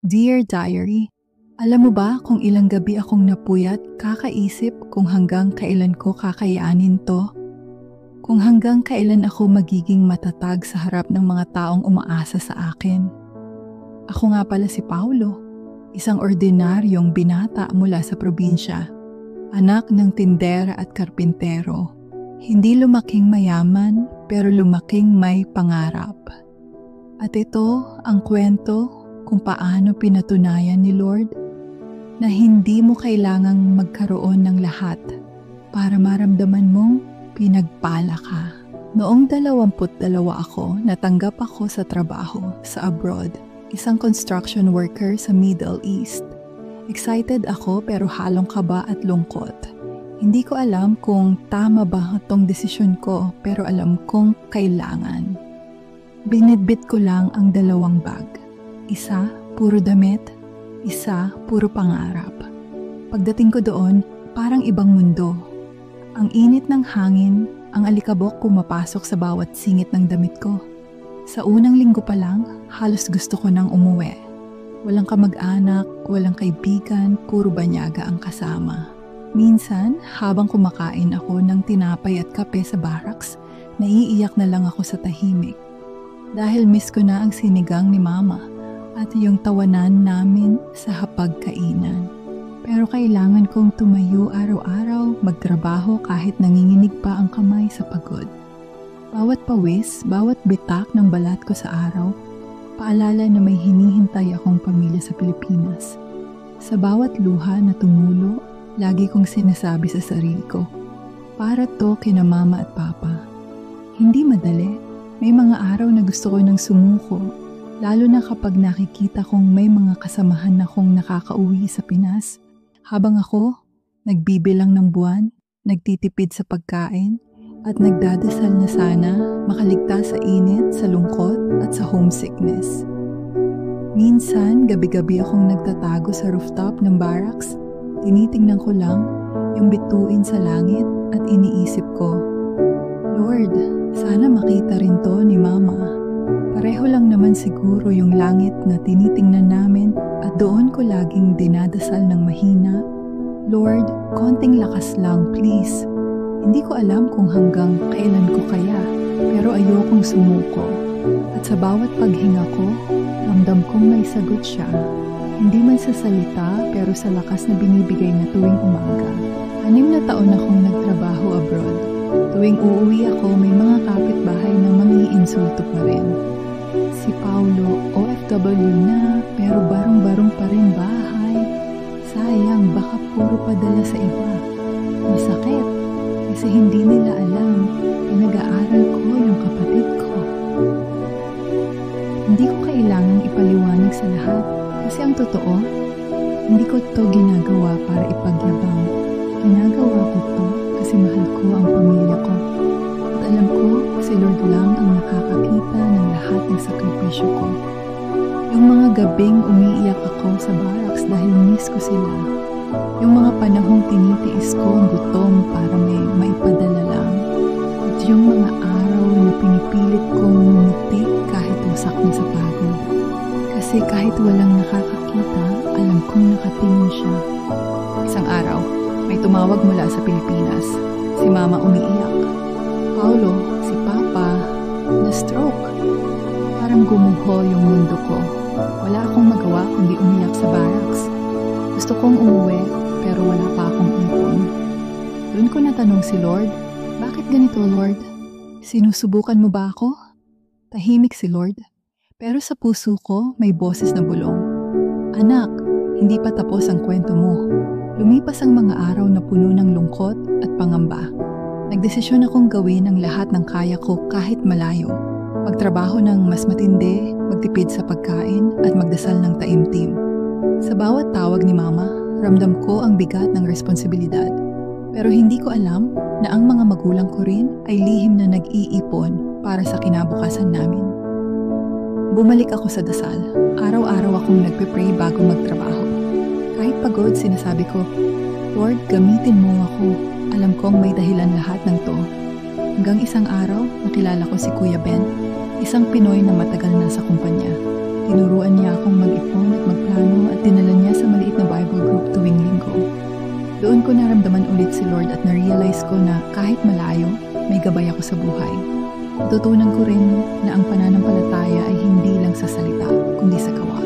Dear Diary, alam mo ba kung ilang gabi akong napuyat kakaisip kung hanggang kailan ko kakayanin to? Kung hanggang kailan ako magiging matatag sa harap ng mga taong umaasa sa akin? Ako nga pala si Paulo, isang ordinaryong binata mula sa probinsya, anak ng tindera at karpintero. Hindi lumaking mayaman pero lumaking may pangarap. At ito ang kwento kung paano pinatunayan ni Lord na hindi mo kailangang magkaroon ng lahat para maramdaman mong pinagpala ka. Noong 22 ako, natanggap ako sa trabaho sa abroad, isang construction worker sa Middle East. Excited ako pero halong kaba at lungkot. Hindi ko alam kung tama ba itong desisyon ko pero alam kong kailangan. Binitbit ko lang ang 2 bag. Isa, puro damit. Isa, puro pangarap. Pagdating ko doon, parang ibang mundo. Ang init ng hangin, ang alikabok pumapasok sa bawat singit ng damit ko. Sa unang linggo pa lang, halos gusto ko nang umuwi. Walang kamag-anak, walang kaibigan, puro banyaga ang kasama. Minsan, habang kumakain ako ng tinapay at kape sa barracks, naiiyak na lang ako sa tahimik. Dahil miss ko na ang sinigang ni Mama at yung tawanan namin sa hapagkainan. Pero kailangan kong tumayo araw-araw, magtrabaho kahit nanginginig pa ang kamay sa pagod. Bawat pawis, bawat bitak ng balat ko sa araw, paalala na may hinihintay akong pamilya sa Pilipinas. Sa bawat luha na tumulo, lagi kong sinasabi sa sarili ko, para to kina Mama at Papa. Hindi madali, may mga araw na gusto ko nang sumuko, lalo na kapag nakikita kong may mga kasamahan akong nakakauwi sa Pinas, habang ako, nagbibilang ng buwan, nagtitipid sa pagkain, at nagdadasal na sana makaligtas sa init, sa lungkot, at sa homesickness. Minsan, gabi-gabi akong nagtatago sa rooftop ng barracks, tinitingnan ko lang yung bituin sa langit at iniisip ko, Lord, sana makita rin to ni Mama. Pareho lang naman siguro yung langit na tinitingnan namin at doon ko laging dinadasal ng mahina, Lord, konting lakas lang please. Hindi ko alam kung hanggang kailan ko kaya, pero ayokong sumuko. At sa bawat paghinga ko, ramdam kong may sagot siya. Hindi man sa salita pero sa lakas na binibigay na tuwing umaga. 6 na taon akong nagtrabaho abroad. Tuwing uuwi ako, may mga kapitbahay na mangiinsulto pa rin. Si Paulo, OFW na, pero barong-barong pa rin bahay. Sayang, baka puro padala sa iba. Masakit, kasi hindi nila alam, pinag-aaral ko yung kapatid ko. Hindi ko kailangang ipaliwanag sa lahat, kasi ang totoo, hindi ko to ginagawa para ipagyabang. Ginagawa ko to kasi mahal ko ang pamilya ko. At alam ko, si Lord lang ang nakakakita ng lahat ng sakripisyo ko. Yung mga gabing umiiyak ako sa barracks dahil miss ko sila. Yung mga panahong tinitiis ko ang gutom para may maipadala lang. At yung mga araw na pinipilit kong ngumiti kahit wasak na sa pagod. Kasi kahit walang nakakakita, alam kong nakatingin siya. Isang araw, may tumawag mula sa Pilipinas. Si Mama umiiyak. Paulo, si Papa, na-stroke. Parang gumuho yung mundo ko. Wala akong magawa kundi umiyak sa barracks. Gusto kong umuwi pero wala pa akong ipon. Doon ko natanong si Lord, bakit ganito Lord? Sinusubukan mo ba ako? Tahimik si Lord. Pero sa puso ko may boses na bulong. Anak, hindi pa tapos ang kwento mo. Lumipas ang mga araw na puno ng lungkot at pangamba. Nagdesisyon akong gawin ang lahat ng kaya ko kahit malayo. Magtrabaho ng mas matindi, magtipid sa pagkain at magdasal ng taimtim. Sa bawat tawag ni Mama, ramdam ko ang bigat ng responsibilidad. Pero hindi ko alam na ang mga magulang ko rin ay lihim na nag-iipon para sa kinabukasan namin. Bumalik ako sa dasal. Araw-araw akong nagpe-pray bago magtrabaho. Kahit pagod, sinasabi ko, Lord, gamitin mo ako. Alam kong may dahilan lahat ng to. Hanggang isang araw, nakilala ko si Kuya Ben, isang Pinoy na matagal na sa kumpanya. Tinuruan niya akong mag-ipon at magplano ko naramdaman ulit si Lord at na-realize ko na kahit malayo, may gabay ako sa buhay. Natutunan ko rin na ang pananampalataya ay hindi lang sa salita, kundi sa gawa.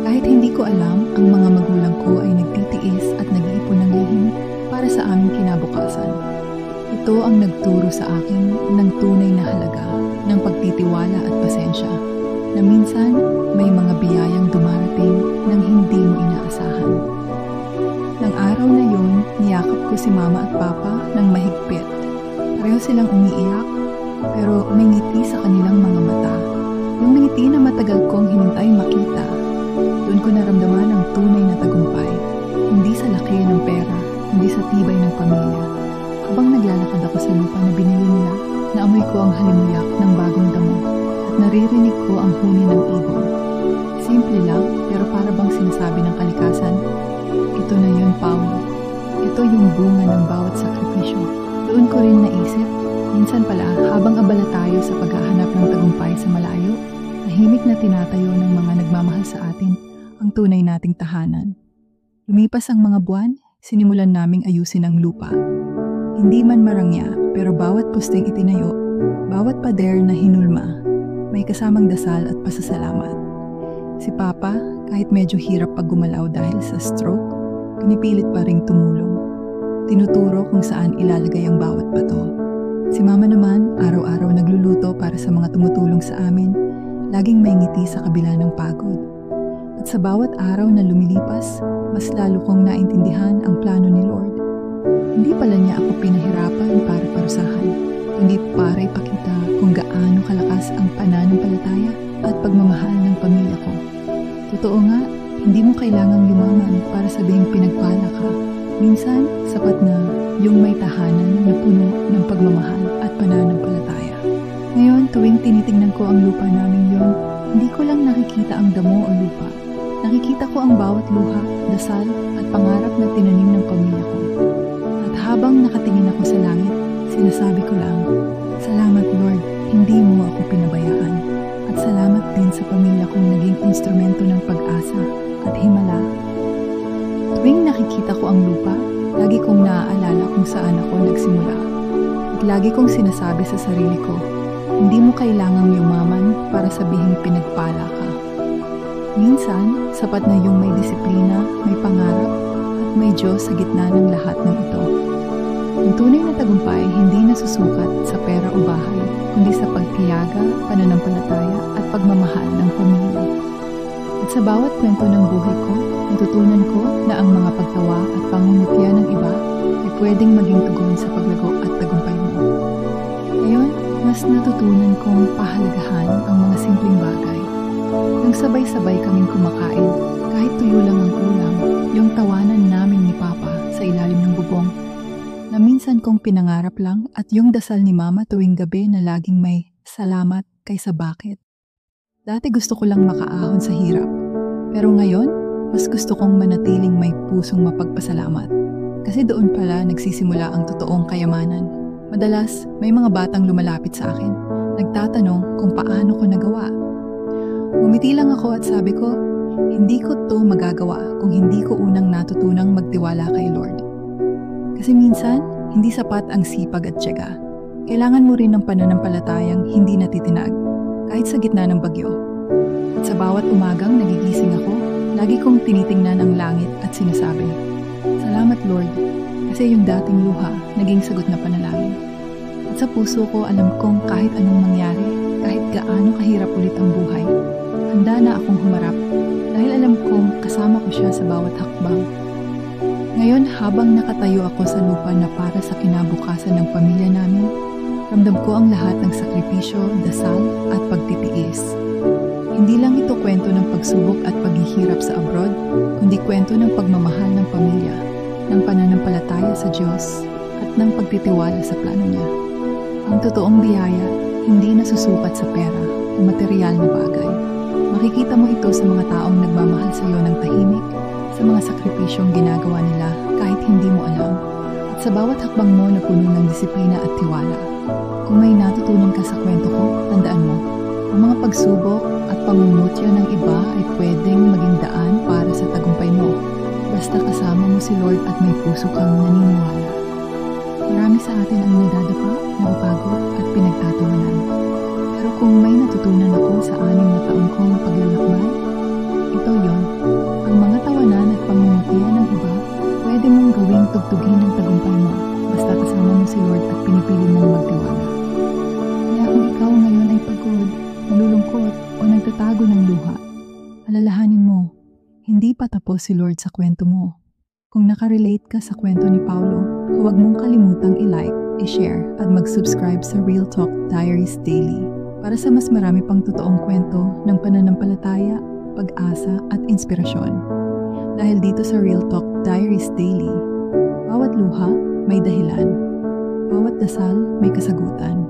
Kahit hindi ko alam, ang mga magulang ko ay nagtitiis at nag-iipon ng lihim para sa aming kinabukasan. Ito ang nagturo sa akin ng tunay na halaga ng pagtitiwala at pasensya, na minsan may mga biyayang dumarating nang hindi mo inaasahan. Nang araw na yun, niyakap ko si Mama at Papa ng mahigpit. Pareho silang umiiyak, pero may ngiti sa kanilang mga mata. Yung ngiti na matagal kong hinintay makita. Doon ko naramdaman ang tunay na tagumpay. Hindi sa laki ng pera, hindi sa tibay ng pamilya. Habang naglalakad ako sa lupa na binili nila, naamoy ko ang halimuyak ng bagong damo at naririnig ko ang huni ng ibon. Simple lang, pero para bang sinasabi ng kalikasan, ito na yun, Paulo. Ito yung bunga ng bawat sakripisyo. Doon ko rin naisip, minsan pala habang abala tayo sa paghahanap ng tagumpay sa malayo, tahimik na tinatayo ng mga nagmamahal sa atin ang tunay nating tahanan. Lumipas ang mga buwan, sinimulan naming ayusin ang lupa. Hindi man marangya, pero bawat posting itinayo, bawat pader na hinulma, may kasamang dasal at pasasalamat. Si Papa, kahit medyo hirap pag gumalaw dahil sa stroke, pinipilit pa ring tumulong. Tinuturo kung saan ilalagay ang bawat bato. Si Mama naman, araw-araw nagluluto para sa mga tumutulong sa amin, laging may ngiti sa kabila ng pagod. At sa bawat araw na lumilipas, mas lalo kong naintindihan ang plano ni Lord. Hindi pala niya ako pinahirapan para parusahan, kundi para ipakita kung gaano kalakas ang pananampalataya at pagmamahal ng pamilya ko. Totoo nga, hindi mo kailangang yumaman para sabihing pinagpala ka. Minsan, sapat na yung may tahanan na puno ng pagmamahal at pananampalataya. Ngayon, tuwing tinitingnan ko ang lupa namin yun, hindi ko lang nakikita ang damo o lupa. Nakikita ko ang bawat luha, dasal at pangarap na tinanim ng pamilya ko. At habang nakatingin ako sa langit, sinasabi ko lang, salamat Lord, hindi mo ako pinabayaan. At salamat din sa pamilya kong naging instrumento ng pag-asa at himala. Tuwing nakikita ko ang lupa, lagi kong naaalala kung saan ako nagsimula. At lagi kong sinasabi sa sarili ko, hindi mo kailangang yumaman para sabihing pinagpala ka. Minsan, sapat na yung may disiplina, may pangarap, at may Diyos sa gitna ng lahat ng ito. Ang tunay na tagumpay hindi nasusukat sa pera o bahay, kundi sa pagtiyaga, pananampalataya at pagmamahal ng pamilya. At sa bawat kwento ng buhay ko, natutunan ko na ang mga pagtawa at pangungutya ng iba ay pwedeng maging tugon sa paglago at tagumpay mo. Ngayon, mas natutunan kong pahalagahan ang mga simpleng bagay. Nang sabay-sabay kaming kumakain, kahit tuyo lang ang ulam, yung tawanan namin ni Papa sa ilalim ng bubong, na minsan kong pinangarap lang at yung dasal ni Mama tuwing gabi na laging may salamat kaysa bakit. Dati gusto ko lang makaahon sa hirap, pero ngayon, mas gusto kong manatiling may pusong mapagpasalamat. Kasi doon pala nagsisimula ang totoong kayamanan. Madalas, may mga batang lumalapit sa akin, nagtatanong kung paano ko nagawa. Umiti lang ako at sabi ko, hindi ko to magagawa kung hindi ko unang natutunang magtiwala kay Lord. Kasi minsan, hindi sapat ang sipag at tiyaga. Kailangan mo rin ng pananampalatayang hindi natitinag, kahit sa gitna ng bagyo. At sa bawat umagang nagigising ako, lagi kong tinitingnan ang langit at sinasabi, salamat Lord, kasi yung dating luha, naging sagot na panalangin. At sa puso ko, alam kong kahit anong mangyari, kahit gaano kahirap ulit ang buhay, handa na akong humarap dahil alam kong kasama ko siya sa bawat hakbang. Ngayon, habang nakatayo ako sa lupa na para sa kinabukasan ng pamilya namin, ramdam ko ang lahat ng sakripisyo, dasal at pagtitiis. Hindi lang ito kwento ng pagsubok at paghihirap sa abroad, kundi kwento ng pagmamahal ng pamilya, ng pananampalataya sa Diyos at ng pagtitiwala sa plano niya. Ang totoong biyaya, hindi nasusukat sa pera o material na bagay. Makikita mo ito sa mga taong nagmamahal sa iyo ng tahimik, sa mga sakripisyong ginagawa nila kahit hindi mo alam, at sa bawat hakbang mo na puno ng disiplina at tiwala. Kung may natutunan ka sa kwento ko, tandaan mo, ang mga pagsubok at pangungutya ng iba ay pwedeng maging daan para sa tagumpay mo, basta kasama mo si si Lord at may puso kang naniniwala. Marami sa atin ang nadadapa, napapagod at pinagtatawanan. Pero kung may natutunan ako sa 6 na taon kong paglalakbay, ito yon. Ang mga tawanan at pangungutian ng iba, pwede mong gawing tugtugin ng tagumpay mo basta kasama mo si Lord at pinipili mong magtiwala. Kaya kung ikaw ngayon ay pagod, nalulungkot o nagtatago ng luha, alalahanin mo, hindi pa tapos si Lord sa kwento mo. Kung nakarelate ka sa kwento ni Paulo, huwag mong kalimutang i-like, i-share at mag-subscribe sa Real Talk Diaries Daily para sa mas marami pang totoong kwento ng pananampalataya, pag-asa at inspirasyon. Dahil dito sa Real Talk Diaries Daily, bawat luha may dahilan, bawat dasal may kasagutan.